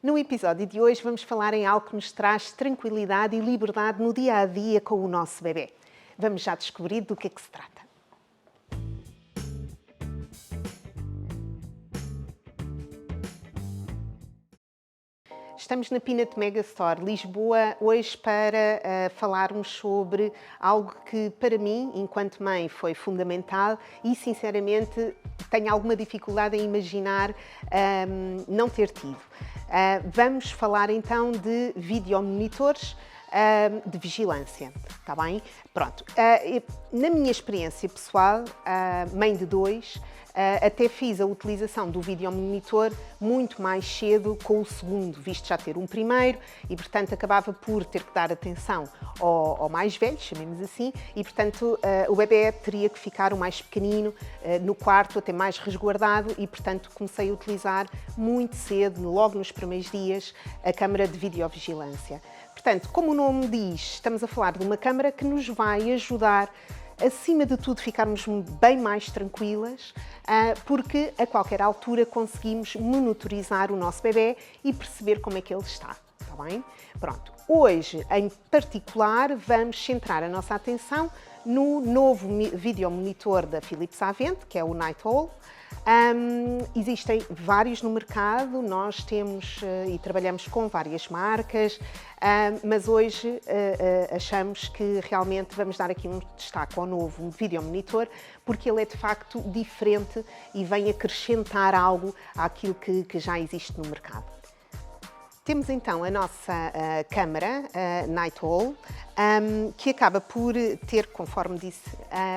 No episódio de hoje vamos falar em algo que nos traz tranquilidade e liberdade no dia a dia com o nosso bebê. Vamos já descobrir do que é que se trata. Estamos na Peanut Mega Store, Lisboa, hoje para falarmos sobre algo que para mim, enquanto mãe, foi fundamental e sinceramente tenho alguma dificuldade em imaginar não ter tido. Vamos falar então de videomonitores de vigilância, está bem? Pronto, na minha experiência pessoal, mãe de dois, até fiz a utilização do videomonitor muito mais cedo com o segundo, visto já ter um primeiro e, portanto, acabava por ter que dar atenção ao mais velho, chamemos assim, e, portanto, o bebê teria que ficar o mais pequenino no quarto, até mais resguardado e, portanto, comecei a utilizar muito cedo, logo nos primeiros dias, a câmara de videovigilância. Portanto, como o nome diz, estamos a falar de uma câmara que nos vai ajudar acima de tudo, ficarmos bem mais tranquilas, porque a qualquer altura conseguimos monitorizar o nosso bebê e perceber como é que ele está, está bem? Pronto, hoje, em particular, vamos centrar a nossa atenção no novo videomonitor da Philips Avent, que é o Night Owl. Existem vários no mercado, nós temos e trabalhamos com várias marcas, mas hoje achamos que realmente vamos dar aqui um destaque ao novo videomonitor, porque ele é de facto diferente e vem acrescentar algo àquilo que já existe no mercado. Temos então a nossa câmara Night Owl, que acaba por ter, conforme disse,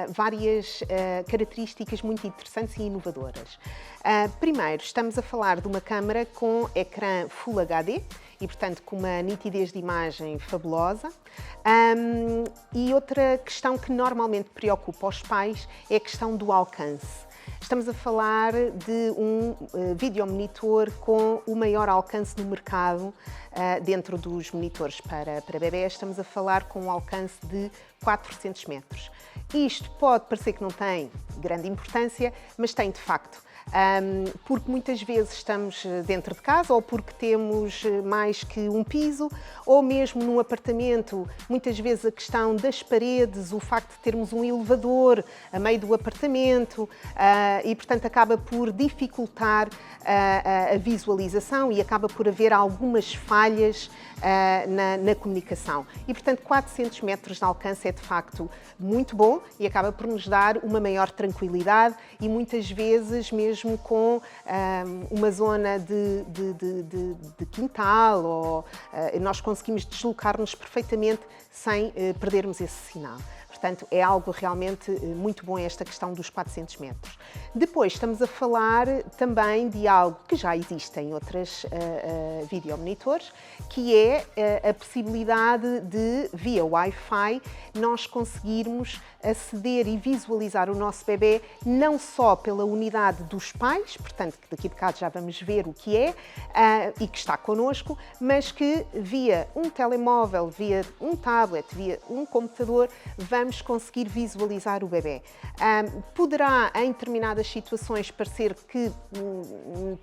várias características muito interessantes e inovadoras. Primeiro, estamos a falar de uma câmara com ecrã Full HD e, portanto, com uma nitidez de imagem fabulosa. E outra questão que normalmente preocupa os pais é a questão do alcance. Estamos a falar de um videomonitor com o maior alcance no mercado dentro dos monitores para bebés. Estamos a falar com um alcance de 400 metros. Isto pode parecer que não tem grande importância, mas tem de facto. Porque muitas vezes estamos dentro de casa ou porque temos mais que um piso ou mesmo num apartamento, muitas vezes a questão das paredes, o facto de termos um elevador a meio do apartamento e, portanto, acaba por dificultar a visualização e acaba por haver algumas falhas na comunicação. E, portanto, 400 metros de alcance é de facto muito bom e acaba por nos dar uma maior tranquilidade e muitas vezes mesmo com uma zona de quintal ou nós conseguimos deslocar-nos perfeitamente sem perdermos esse sinal. Portanto, é algo realmente muito bom esta questão dos 400 metros. Depois, estamos a falar também de algo que já existe em outros videomonitores, que é a possibilidade de, via Wi-Fi, nós conseguirmos aceder e visualizar o nosso bebê não só pela unidade dos pais, portanto, que daqui a bocado já vamos ver o que é e que está connosco, mas que via um telemóvel, via um tablet, via um computador, vamos conseguir visualizar o bebê. Poderá, em determinadas situações, parecer que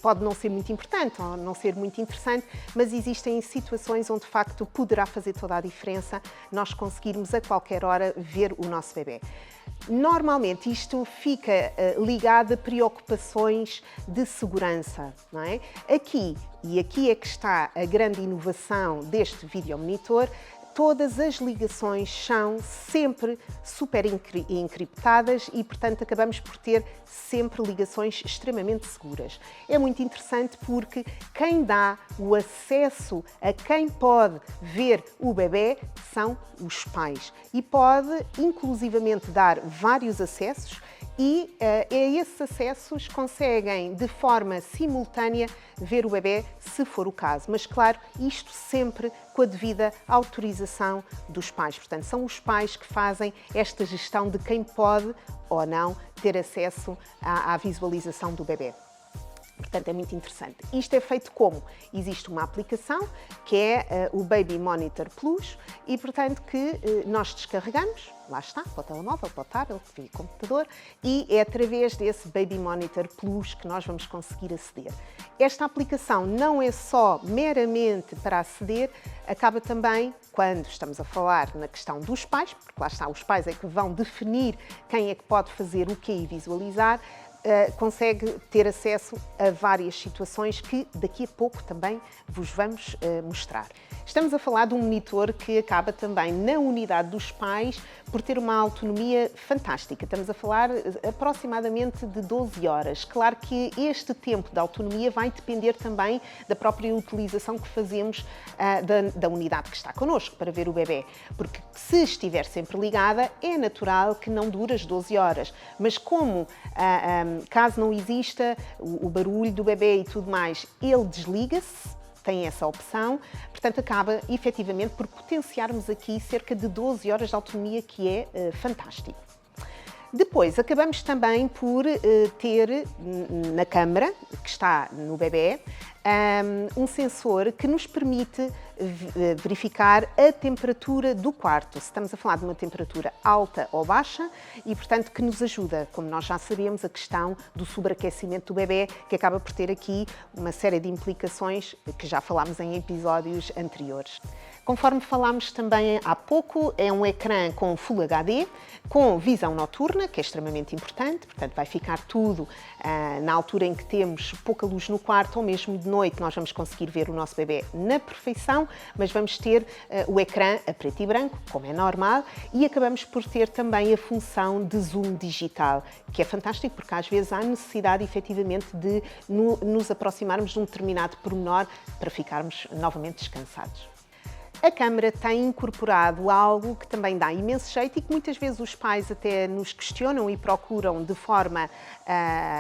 pode não ser muito importante ou não ser muito interessante, mas existem situações onde, de facto, poderá fazer toda a diferença nós conseguirmos a qualquer hora ver o nosso bebê. Normalmente isto fica ligado a preocupações de segurança, não é? Aqui é que está a grande inovação deste videomonitor. Todas as ligações são sempre super encriptadas e, portanto, acabamos por ter sempre ligações extremamente seguras. É muito interessante porque quem dá o acesso a quem pode ver o bebê são os pais e pode, inclusivamente, dar vários acessos e esses acessos conseguem, de forma simultânea, ver o bebê, se for o caso. Mas, claro, isto sempre com a devida autorização dos pais. Portanto, são os pais que fazem esta gestão de quem pode ou não ter acesso à visualização do bebê. Portanto, é muito interessante. Isto é feito como? Existe uma aplicação que é o Baby Monitor Plus e, portanto, que nós descarregamos, lá está, para o telemóvel, para o tablet, via computador, e é através desse Baby Monitor Plus que nós vamos conseguir aceder. Esta aplicação não é só meramente para aceder, acaba também, quando estamos a falar na questão dos pais, porque lá está, os pais é que vão definir quem é que pode fazer o quê e visualizar, consegue ter acesso a várias situações que daqui a pouco também vos vamos mostrar. Estamos a falar de um monitor que acaba também na unidade dos pais por ter uma autonomia fantástica. Estamos a falar aproximadamente de 12 horas. Claro que este tempo de autonomia vai depender também da própria utilização que fazemos da unidade que está connosco para ver o bebê. Porque se estiver sempre ligada, é natural que não dure as 12 horas. Mas como caso não exista o barulho do bebê e tudo mais, ele desliga-se, tem essa opção, portanto acaba efetivamente por potenciarmos aqui cerca de 12 horas de autonomia, que é fantástico. Depois, acabamos também por ter na câmara, que está no bebê, um sensor que nos permite verificar a temperatura do quarto. Se estamos a falar de uma temperatura alta ou baixa e, portanto, que nos ajuda, como nós já sabemos, a questão do sobreaquecimento do bebê, que acaba por ter aqui uma série de implicações que já falámos em episódios anteriores. Conforme falámos também há pouco, é um ecrã com Full HD, com visão noturna, que é extremamente importante, portanto vai ficar tudo na altura em que temos pouca luz no quarto ou mesmo de noite nós vamos conseguir ver o nosso bebê na perfeição, mas vamos ter o ecrã a preto e branco, como é normal, e acabamos por ter também a função de zoom digital, que é fantástico porque às vezes há necessidade efetivamente de nos aproximarmos de um determinado pormenor para ficarmos novamente descansados. A câmara tem incorporado algo que também dá imenso jeito e que muitas vezes os pais até nos questionam e procuram de forma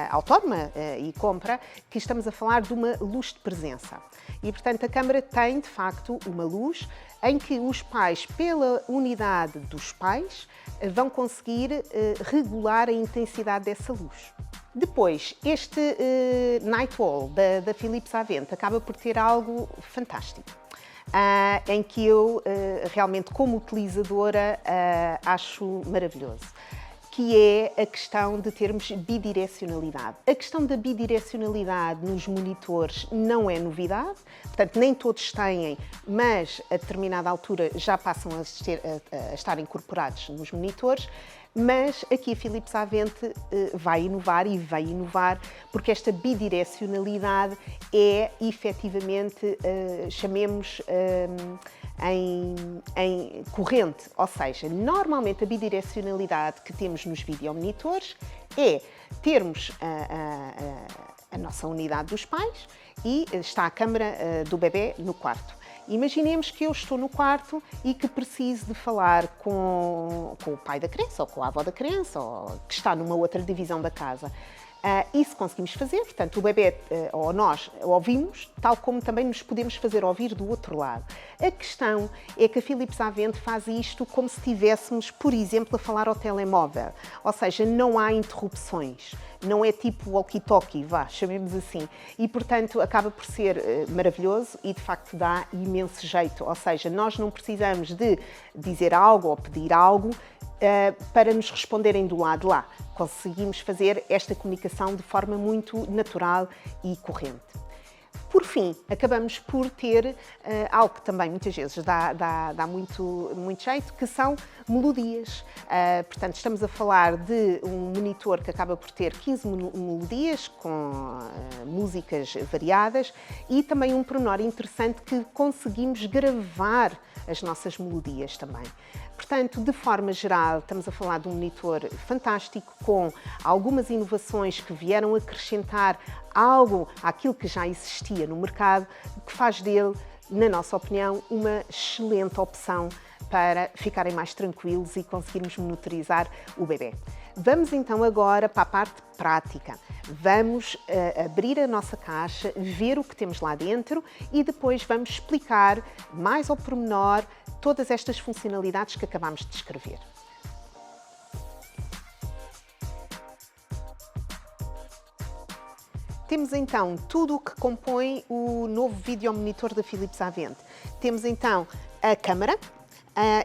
autónoma e compra, que estamos a falar de uma luz de presença. E, portanto, a câmara tem, de facto, uma luz em que os pais, pela unidade dos pais, vão conseguir regular a intensidade dessa luz. Depois, este Night Wall da Philips Avent acaba por ter algo fantástico. Em que eu realmente, como utilizadora, acho maravilhoso, que é a questão de termos bidirecionalidade. A questão da bidirecionalidade nos monitores não é novidade, portanto nem todos têm, mas a determinada altura já passam a estar incorporados nos monitores. Mas aqui a Philips Avent vai inovar e vai inovar porque esta bidirecionalidade é efetivamente, chamemos em corrente, ou seja, normalmente a bidirecionalidade que temos nos videomonitores é termos a nossa unidade dos pais e está a câmara do bebê no quarto. Imaginemos que eu estou no quarto e que preciso de falar com o pai da criança, ou com a avó da criança, ou que está numa outra divisão da casa. Isso conseguimos fazer, portanto, o bebê ou nós ouvimos, tal como também nos podemos fazer ouvir do outro lado. A questão é que a Philips Avent faz isto como se estivéssemos, por exemplo, a falar ao telemóvel. Ou seja, não há interrupções. Não é tipo walkie-talkie, chamemos assim. E, portanto, acaba por ser maravilhoso e, de facto, dá imenso jeito. Ou seja, nós não precisamos de dizer algo ou pedir algo para nos responderem do lado de lá. Conseguimos fazer esta comunicação de forma muito natural e corrente. Por fim, acabamos por ter algo que também muitas vezes dá muito jeito, que são melodias. Portanto, estamos a falar de um monitor que acaba por ter 15 melodias com músicas variadas e também um pormenor interessante que conseguimos gravar as nossas melodias também. Portanto, de forma geral, estamos a falar de um monitor fantástico com algumas inovações que vieram acrescentar algo àquilo que já existia no mercado, que faz dele, na nossa opinião, uma excelente opção para ficarem mais tranquilos e conseguirmos monitorizar o bebê. Vamos então agora para a parte prática. Vamos abrir a nossa caixa, ver o que temos lá dentro e depois vamos explicar mais ao pormenor todas estas funcionalidades que acabamos de descrever. Temos então tudo o que compõe o novo videomonitor da Philips Avent. Temos então a câmara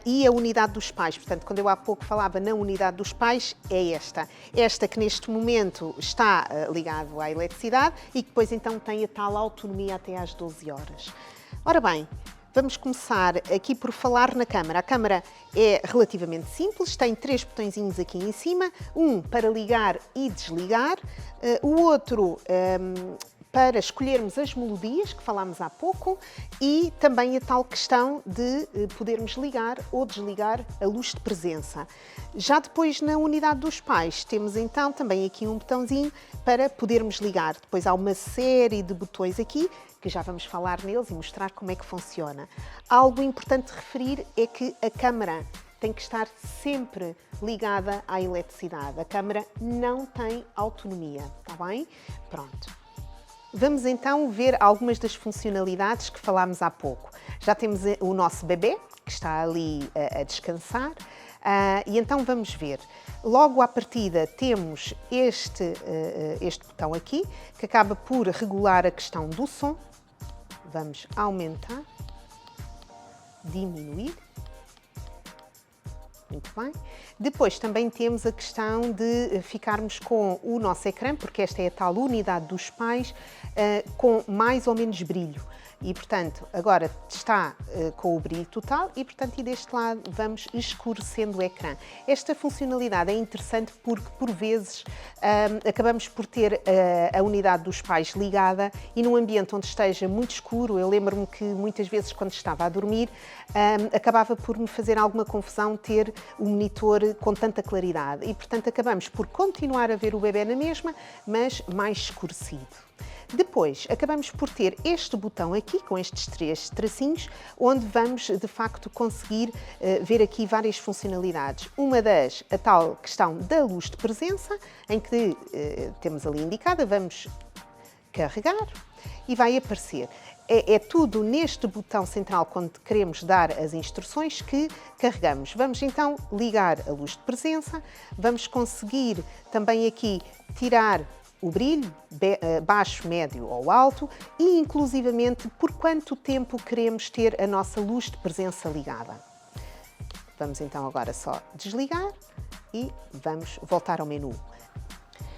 e a unidade dos pais. Portanto, quando eu há pouco falava na unidade dos pais, é esta. Esta que neste momento está ligado à eletricidade e que depois então tem a tal autonomia até às 12 horas. Ora bem, vamos começar aqui por falar na câmara. A câmara é relativamente simples, tem 3 botõezinhos aqui em cima, um para ligar e desligar, o outro para escolhermos as melodias que falámos há pouco e também a tal questão de podermos ligar ou desligar a luz de presença. Já depois na unidade dos pais temos então também aqui um botãozinho para podermos ligar. Depois há uma série de botões aqui que já vamos falar neles e mostrar como é que funciona. Algo importante de referir é que a câmara tem que estar sempre ligada à eletricidade. A câmara não tem autonomia, está bem? Pronto. Vamos então ver algumas das funcionalidades que falámos há pouco. Já temos o nosso bebê, que está ali a descansar, e então vamos ver. Logo à partida temos este botão aqui, que acaba por regular a questão do som. Vamos aumentar, diminuir. Muito bem. Depois também temos a questão de ficarmos com o nosso ecrã, porque esta é a tal unidade dos pais, com mais ou menos brilho. E, portanto, agora está com o brilho total e, portanto, e deste lado vamos escurecendo o ecrã. Esta funcionalidade é interessante porque, por vezes, acabamos por ter a unidade dos pais ligada e num ambiente onde esteja muito escuro, eu lembro-me que muitas vezes quando estava a dormir, acabava por me fazer alguma confusão ter o monitor com tanta claridade e, portanto, acabamos por continuar a ver o bebê na mesma, mas mais escurecido. Depois, acabamos por ter este botão aqui, com estes 3 tracinhos, onde vamos, de facto, conseguir ver aqui várias funcionalidades. Uma das, a tal questão da luz de presença, em que temos ali indicada, vamos carregar e vai aparecer. É tudo neste botão central, quando queremos dar as instruções, que carregamos. Vamos então ligar a luz de presença, vamos conseguir também aqui tirar o brilho, baixo, médio ou alto e, inclusivamente, por quanto tempo queremos ter a nossa luz de presença ligada. Vamos então agora só desligar e vamos voltar ao menu.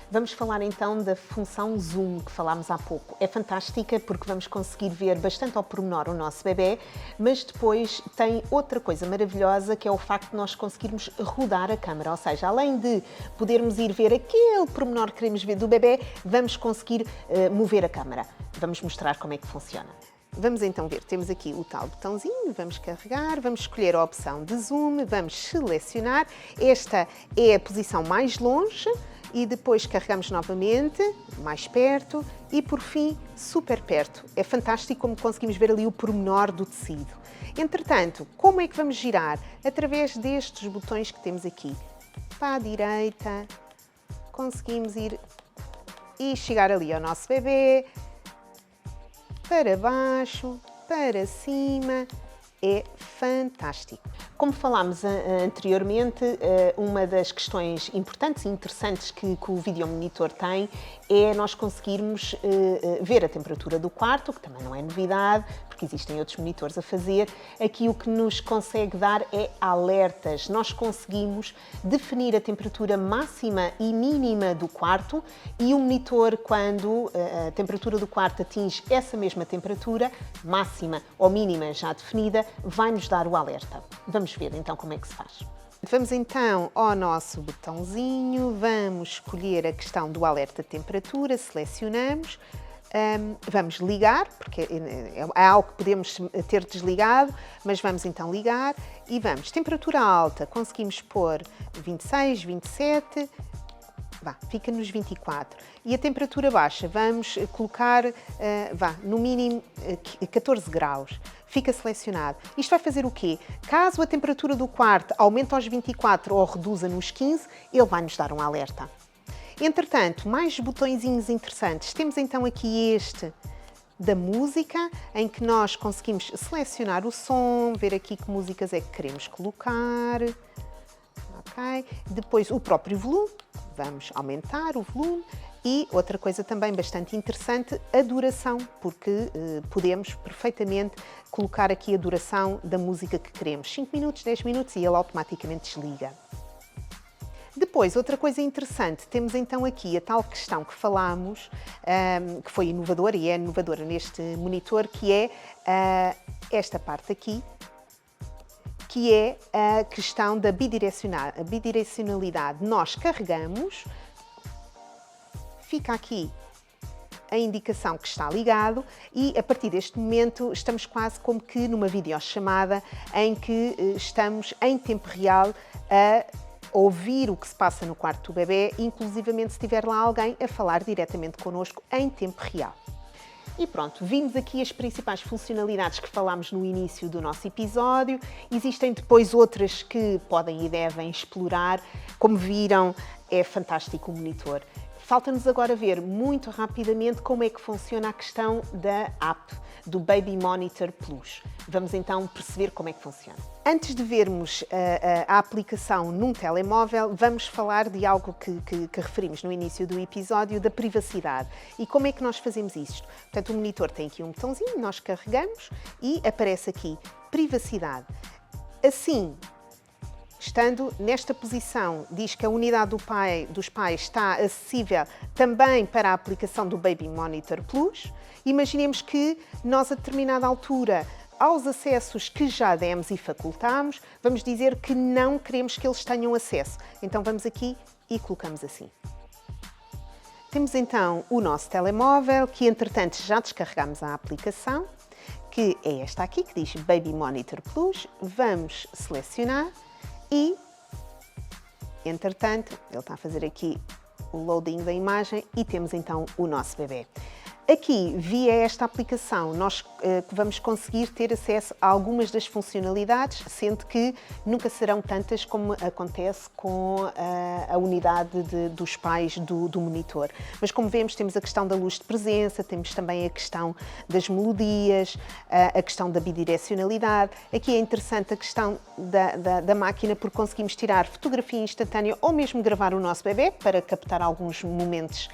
Vamos falar então da função Zoom que falámos há pouco. É fantástica porque vamos conseguir ver bastante ao pormenor o nosso bebê, mas depois tem outra coisa maravilhosa que é o facto de nós conseguirmos rodar a câmara, ou seja, além de podermos ir ver aquele pormenor que queremos ver do bebê, vamos conseguir mover a câmara. Vamos mostrar como é que funciona. Vamos então ver, temos aqui o tal botãozinho, vamos carregar, vamos escolher a opção de zoom, vamos selecionar. Esta é a posição mais longe e depois carregamos novamente, mais perto e por fim, super perto. É fantástico como conseguimos ver ali o pormenor do tecido. Entretanto, como é que vamos girar? Através destes botões que temos aqui. Para a direita, conseguimos ir e chegar ali ao nosso bebê, para baixo, para cima, é fantástico. Como falámos anteriormente, uma das questões importantes e interessantes que o videomonitor tem é nós conseguirmos ver a temperatura do quarto, que também não é novidade, porque existem outros monitores a fazer. Aqui o que nos consegue dar é alertas. Nós conseguimos definir a temperatura máxima e mínima do quarto e o monitor, quando a temperatura do quarto atinge essa mesma temperatura, máxima ou mínima já definida, vai-nos dar o alerta. Vamos ver então como é que se faz. Vamos então ao nosso botãozinho, vamos escolher a questão do alerta de temperatura, selecionamos, vamos ligar, porque é algo que podemos ter desligado, mas vamos então ligar e vamos. Temperatura alta, conseguimos pôr 26, 27, fica nos 24. E a temperatura baixa, vamos colocar, no mínimo 14 graus. Fica selecionado. Isto vai fazer o quê? Caso a temperatura do quarto aumente aos 24 ou reduza nos 15, ele vai nos dar um alerta. Entretanto, mais botõezinhos interessantes. Temos então aqui este da música, em que nós conseguimos selecionar o som, ver aqui que músicas é que queremos colocar. Ok. Depois o próprio volume, vamos aumentar o volume E outra coisa também bastante interessante, a duração, porque podemos perfeitamente colocar aqui a duração da música que queremos. 5 minutos, 10 minutos e ele automaticamente desliga. Depois, outra coisa interessante, temos então aqui a tal questão que falámos, que foi inovadora e é inovadora neste monitor, que é esta parte aqui, que é a questão da bidirecionalidade. Nós carregamos, fica aqui a indicação que está ligado e a partir deste momento estamos quase como que numa videochamada em que estamos em tempo real a ouvir o que se passa no quarto do bebê, inclusivamente se tiver lá alguém a falar diretamente connosco em tempo real. E pronto, vimos aqui as principais funcionalidades que falámos no início do nosso episódio. Existem depois outras que podem e devem explorar. Como viram, é fantástico o monitor. Falta-nos agora ver muito rapidamente como é que funciona a questão da app, do Baby Monitor Plus. Vamos então perceber como é que funciona. Antes de vermos a aplicação num telemóvel, vamos falar de algo que referimos no início do episódio, da privacidade. E como é que nós fazemos isto? Portanto, o monitor tem aqui um botãozinho, nós carregamos e aparece aqui privacidade. Assim, estando nesta posição, diz que a unidade dos pais está acessível também para a aplicação do Baby Monitor Plus. Imaginemos que nós, a determinada altura, aos acessos que já demos e facultámos, vamos dizer que não queremos que eles tenham acesso. Então vamos aqui e colocamos assim. Temos então o nosso telemóvel, que entretanto já descarregamos a aplicação, que é esta aqui, que diz Baby Monitor Plus. Vamos selecionar. E, entretanto, ele está a fazer aqui o loading da imagem e temos então o nosso bebê. Aqui, via esta aplicação, nós vamos conseguir ter acesso a algumas das funcionalidades, sendo que nunca serão tantas como acontece com a unidade dos pais do monitor. Mas como vemos, temos a questão da luz de presença, temos também a questão das melodias, a questão da bidirecionalidade. Aqui é interessante a questão da máquina, porque conseguimos tirar fotografia instantânea ou mesmo gravar o nosso bebê para captar alguns momentos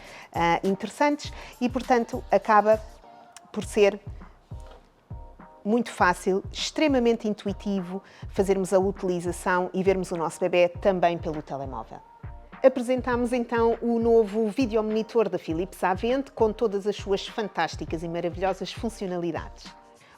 interessantes e, portanto, acaba por ser muito fácil, extremamente intuitivo fazermos a utilização e vermos o nosso bebê também pelo telemóvel. Apresentámos então o novo videomonitor da Philips Avent com todas as suas fantásticas e maravilhosas funcionalidades.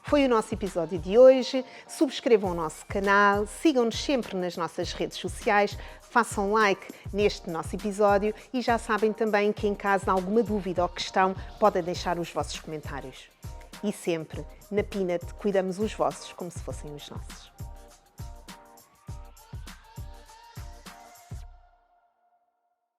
Foi o nosso episódio de hoje. Subscrevam o nosso canal, sigam-nos sempre nas nossas redes sociais, façam like neste nosso episódio e já sabem também que em caso de alguma dúvida ou questão podem deixar os vossos comentários. E sempre, na Peanut, cuidamos os vossos como se fossem os nossos.